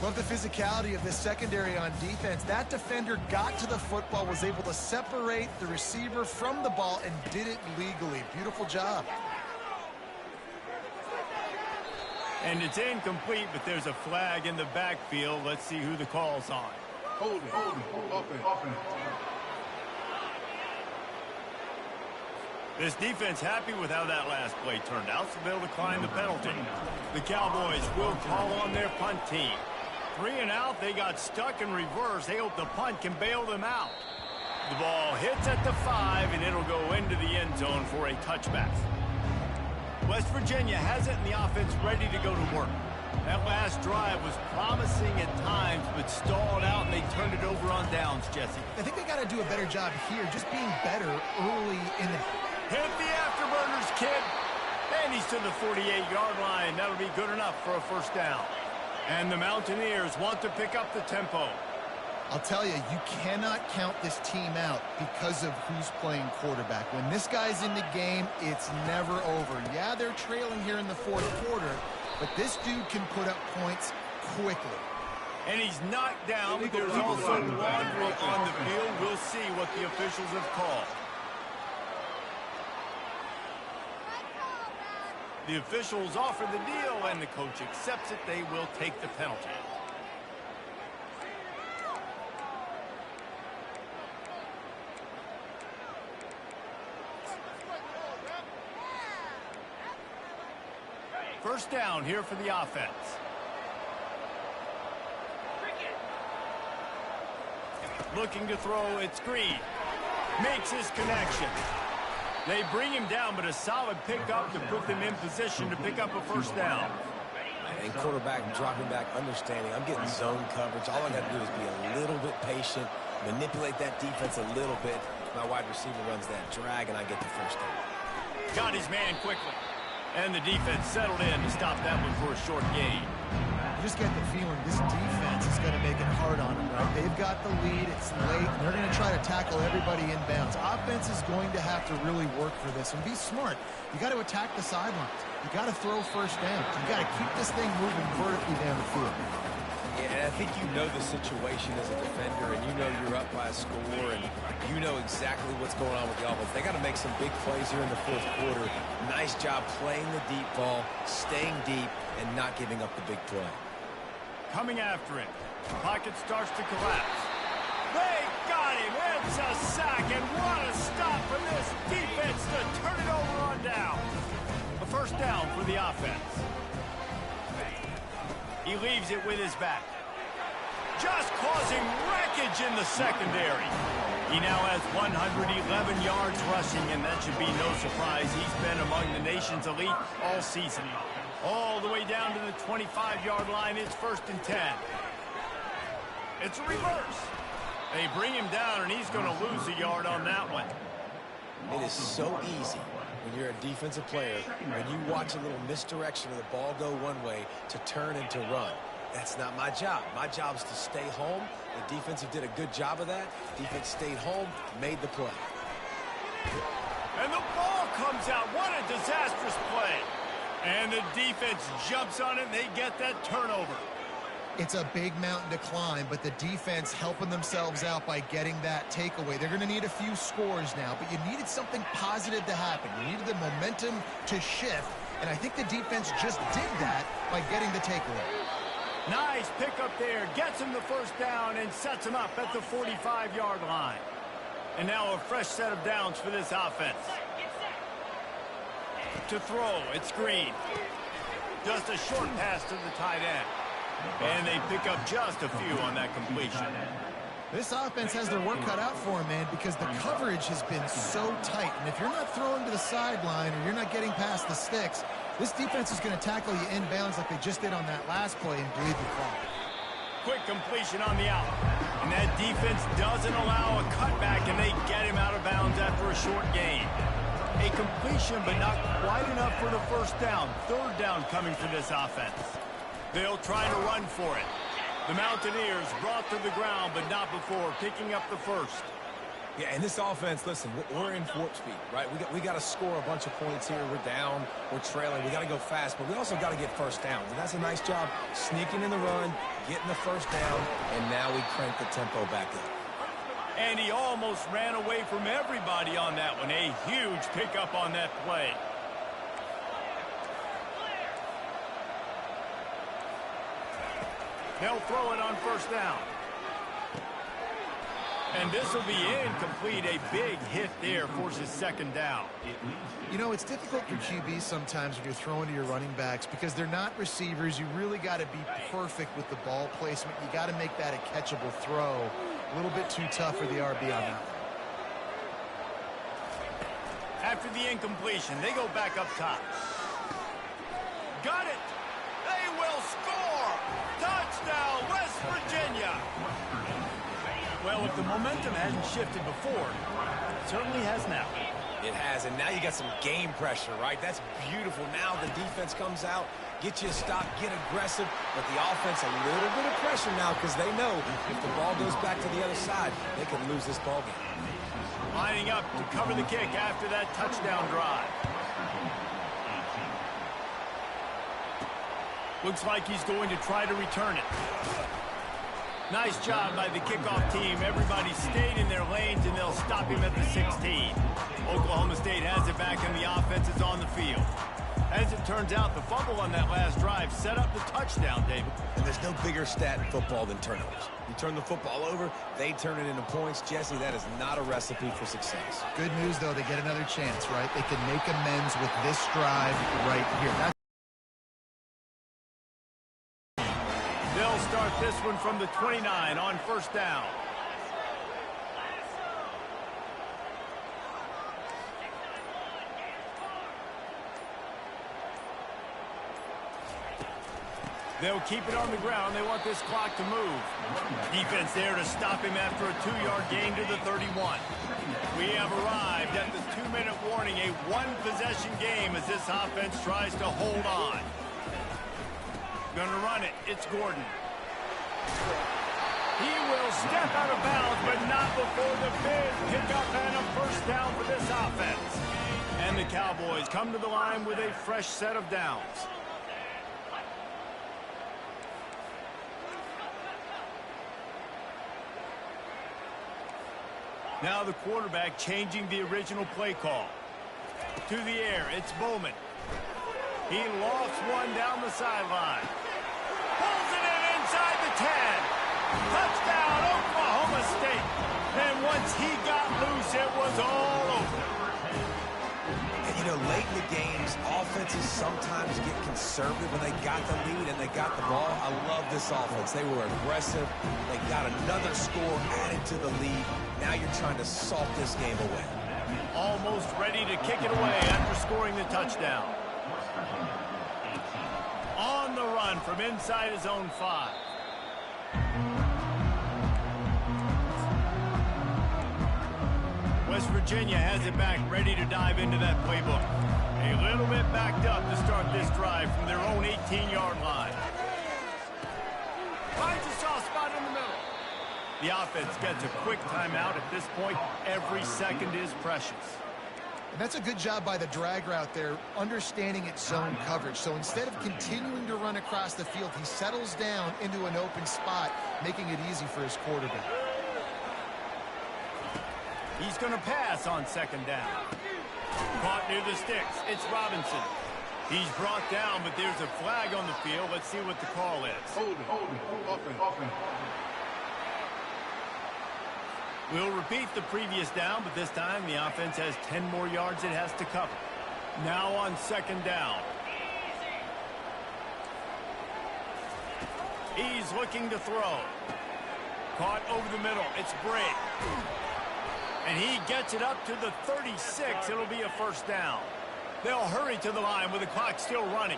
Love the physicality of this secondary on defense. That defender got to the football, was able to separate the receiver from the ball, and did it legally. Beautiful job. And it's incomplete, but there's a flag in the backfield. Let's see who the call's on. Holding, offense. This defense happy with how that last play turned out, so they'll decline the penalty. The Cowboys will call on their punt team. 3 and out, they got stuck in reverse. They hope the punt can bail them out. The ball hits at the 5, and it'll go into the end zone for a touchback. West Virginia has it, and the offense ready to go to work. That last drive was promising at times, but stalled out, and they turned it over on downs, Jesse. I think they got to do a better job here, just being better early in the... Hit the afterburners, kid. And he's to the 48-yard line. That'll be good enough for a first down. And the Mountaineers want to pick up the tempo. I'll tell you, you cannot count this team out because of who's playing quarterback. When this guy's in the game, it's never over. Yeah, they're trailing here in the 4th quarter, but this dude can put up points quickly. And he's knocked down, but there's also laundry on the field. We'll see what the officials have called. The officials offer the deal, and the coach accepts it. They will take the penalty. First down here for the offense. Looking to throw, it's Green. Makes his connection. They bring him down, but a solid pickup to put them in position to pick up a first down. And quarterback dropping back, understanding I'm getting zone coverage. All I got to do is be a little bit patient, manipulate that defense a little bit. My wide receiver runs that drag, and I get the first down. Got his man quickly. And the defense settled in to stop that one for a short gain. You just get the feeling this defense is going to make it hard on them, right? They've got the lead, it's late, and they're going to try to tackle everybody inbounds. Offense is going to have to really work for this and be smart. You got to attack the sidelines. You got to throw first downs. You got to keep this thing moving vertically down the field. Yeah, and I think you know the situation as a defender, and you know you're up by a score, and you know exactly what's going on with the offense. They got to make some big plays here in the 4th quarter. Nice job playing the deep ball, staying deep, and not giving up the big play. Coming after him. Pocket starts to collapse. They got him. It's a sack, and what a stop for this defense to turn it over on down. A first down for the offense. He leaves it with his back. Just causing wreckage in the secondary. He now has 111 yards rushing, and that should be no surprise. He's been among the nation's elite all season. All the way down to the 25-yard line. It's 1st and 10. It's a reverse. They bring him down, and he's going to lose a yard on that one. It is so easy when you're a defensive player, when you watch a little misdirection of the ball go one way to turn and to run. That's not my job. My job is to stay home. The defensive did a good job of that. Defense stayed home, made the play. And the ball comes out. What a disastrous play. And the defense jumps on it, and they get that turnover. It's a big mountain to climb, but the defense helping themselves out by getting that takeaway. They're going to need a few scores now, but you needed something positive to happen. You needed the momentum to shift, and I think the defense just did that by getting the takeaway. Nice pickup there. Gets him the first down and sets him up at the 45-yard line. And now a fresh set of downs for this offense. To throw, it's Green. Just a short pass to the tight end. And they pick up just a few on that completion. This offense has their work cut out for them, man, because the coverage has been so tight. And if you're not throwing to the sideline or you're not getting past the sticks, this defense is going to tackle you inbounds like they just did on that last play and bleed the clock. Quick completion on the out. And that defense doesn't allow a cutback, and they get him out of bounds after a short gain. A completion, but not quite enough for the first down. Third down coming for this offense. They'll try to run for it. The Mountaineers brought to the ground, but not before picking up the first. Yeah, and this offense, listen, we're in warp speed, right? We got to score a bunch of points here. We're down. We're trailing. We got to go fast, but we also got to get first downs. And that's a nice job sneaking in the run, getting the first down, and now we crank the tempo back up. And he almost ran away from everybody on that one. A huge pickup on that play. They'll throw it on first down. And this will be incomplete. A big hit there forces second down. You know, it's difficult for QBs sometimes when you're throwing to your running backs because they're not receivers. You really got to be perfect with the ball placement. You got to make that a catchable throw. A little bit too tough for the RB on that one. After the incompletion, they go back up top. Got it. They will score. Touchdown, West Virginia. Well, if the momentum hasn't shifted before, it certainly has now. It has, and now you got some game pressure, right? That's beautiful. Now the defense comes out, get you a stop, get aggressive, but the offense a little bit of pressure now because they know if the ball goes back to the other side, they can lose this ball game. Lining up to cover the kick after that touchdown drive. Looks like he's going to try to return it. Nice job by the kickoff team. Everybody stayed in their lanes, and they'll stop him at the 16. Oklahoma State has it back, and the offense is on the field. As it turns out, the fumble on that last drive set up the touchdown, David. And there's no bigger stat in football than turnovers. You turn the football over, they turn it into points. Jesse, that is not a recipe for success. Good news, though, they get another chance, right? They can make amends with this drive right here. They'll start this one from the 29 on first down. They'll keep it on the ground. They want this clock to move. Defense there to stop him after a 2-yard gain to the 31. We have arrived at the 2-minute warning, a one-possession game as this offense tries to hold on. Gonna run it. It's Gordon. He will step out of bounds, but not before the big pickup and a first down for this offense. And the Cowboys come to the line with a fresh set of downs. Now the quarterback changing the original play call. To the air, it's Bowman. He lofts one down the sideline. Pulls it in inside the 10. Touchdown, Oklahoma State. And once he got loose, it was all over. And, you know, late in the games, offenses sometimes get conservative when they got the lead and they got the ball. I love this offense. They were aggressive. They got another score added to the lead. Now you're trying to salt this game away. Almost ready to kick it away after scoring the touchdown. On the run from inside his own 5. West Virginia has it back, ready to dive into that playbook. A little bit backed up to start this drive from their own 18-yard line. Finds a soft spot in the middle. The offense gets a quick timeout. At this point, every second is precious. And that's a good job by the drag route there, understanding its zone coverage. So instead of continuing to run across the field, he settles down into an open spot, making it easy for his quarterback. He's going to pass on second down. Caught near the sticks. It's Robinson. He's brought down, but there's a flag on the field. Let's see what the call is. Hold it. Offense. We'll repeat the previous down, but this time the offense has 10 more yards it has to cover. Now on second down. He's looking to throw. Caught over the middle. It's Bray. And he gets it up to the 36. It'll be a first down. They'll hurry to the line with the clock still running.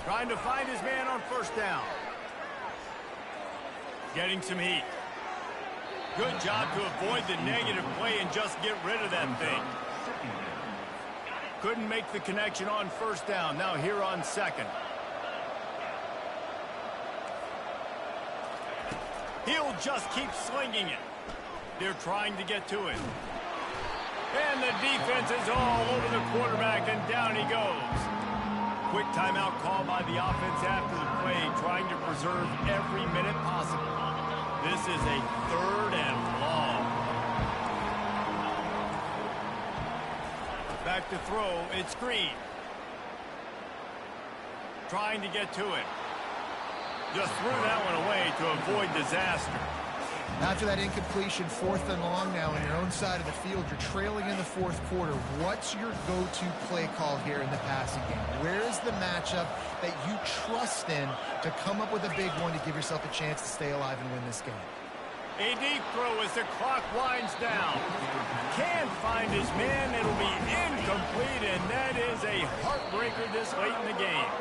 Trying to find his man on first down. Getting some heat. Good job to avoid the negative play and just get rid of that thing. Couldn't make the connection on first down. Now here on second. He'll just keep slinging it. They're trying to get to it. And the defense is all over the quarterback, and down he goes. Quick timeout call by the offense after the play, trying to preserve every minute possible. This is a 3rd and long. Back to throw, it's Green. Trying to get to it. Just threw that one away to avoid disaster. After that incompletion, 4th and long now on your own side of the field, you're trailing in the 4th quarter. What's your go-to play call here in the passing game? Where is the matchup that you trust in to come up with a big one to give yourself a chance to stay alive and win this game? A deep throw as the clock winds down. Can't find his man. It'll be incomplete, and that is a heartbreaker this late in the game.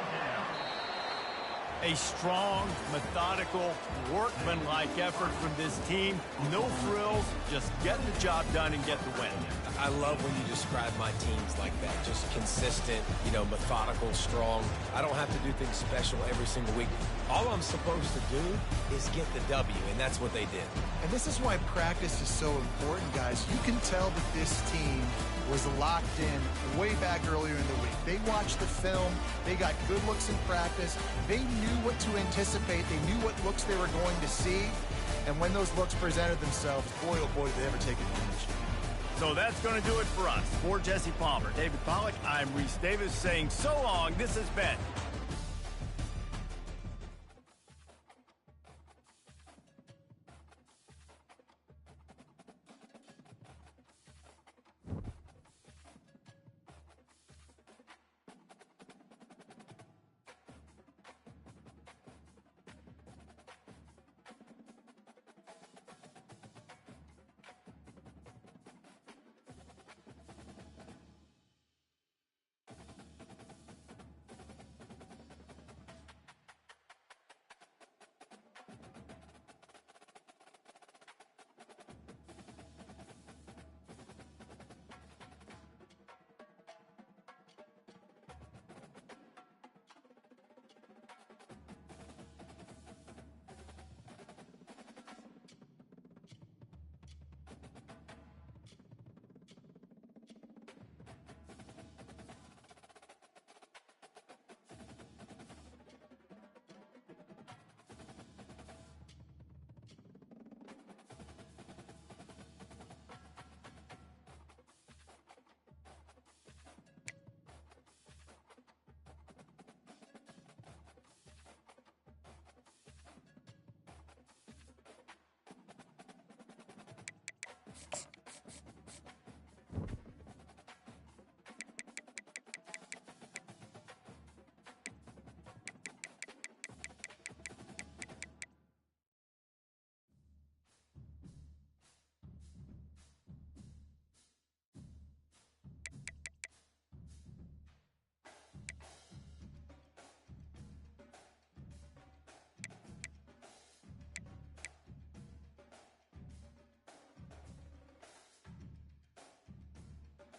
A strong, methodical, workmanlike effort from this team. No frills, just get the job done and get the win. I love when you describe my teams like that. Just consistent, methodical, strong. I don't have to do things special every single week. All I'm supposed to do is get the W, and that's what they did. And this is why practice is so important, guys. You can tell that this team was locked in way back earlier in the week. They watched the film. They got good looks in practice. They knew what to anticipate. They knew what looks they were going to see. And when those looks presented themselves, boy, oh boy, did they ever take advantage. So that's going to do it for us. For Jesse Palmer, David Pollack, I'm Reese Davis saying so long. This has been